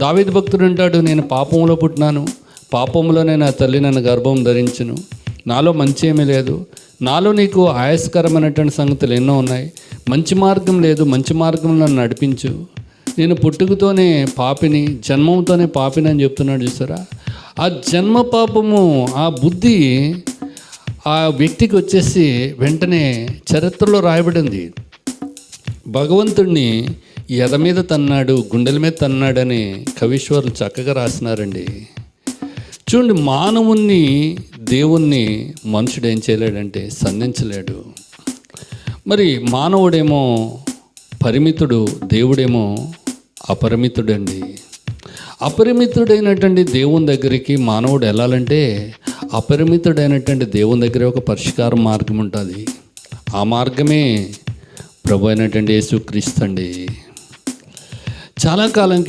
దావీదు భక్తుడు అంటాడు, నేను పాపంలో పుట్టినాను, పాపంలోనే నా తల్లి నన్ను గర్భం ధరించును, నాలో మంచి ఏమీ లేదు, నాలో నీకు ఆయాస్కరమైనటువంటి సంగతులు ఎన్నో ఉన్నాయి, మంచి మార్గం లేదు, మంచి మార్గంలో నన్ను నడిపించు, నేను పుట్టుకతోనే పాపిని, జన్మంతోనే పాపిని అని చెప్తున్నాడు. చూసారా, ఆ జన్మ పాపము, ఆ బుద్ధి ఆ వ్యక్తికి వచ్చేసి వెంటనే చరిత్రలో రాయబడింది. భగవంతుడిని ఎద మీద తన్నాడు, గుండెల మీద తన్నాడని కవీశ్వరులు చక్కగా రాసినారండి. చూడండి, మానవుణ్ణి దేవుణ్ణి మనుషుడు ఏం చేయలేడంటే సంధించలేడు. మరి మానవుడేమో పరిమితుడు, దేవుడేమో అపరిమితుడండి. అపరిమితుడైనటువంటి దేవుని దగ్గరికి మానవుడు వెళ్ళాలంటే అపరిమితుడైనటువంటి దేవుని దగ్గర ఒక పరిష్కార మార్గం ఉంటుంది. ఆ మార్గమే ప్రభు అయినటువంటి యేసుక్రీస్తు అండి. చాలా కాలం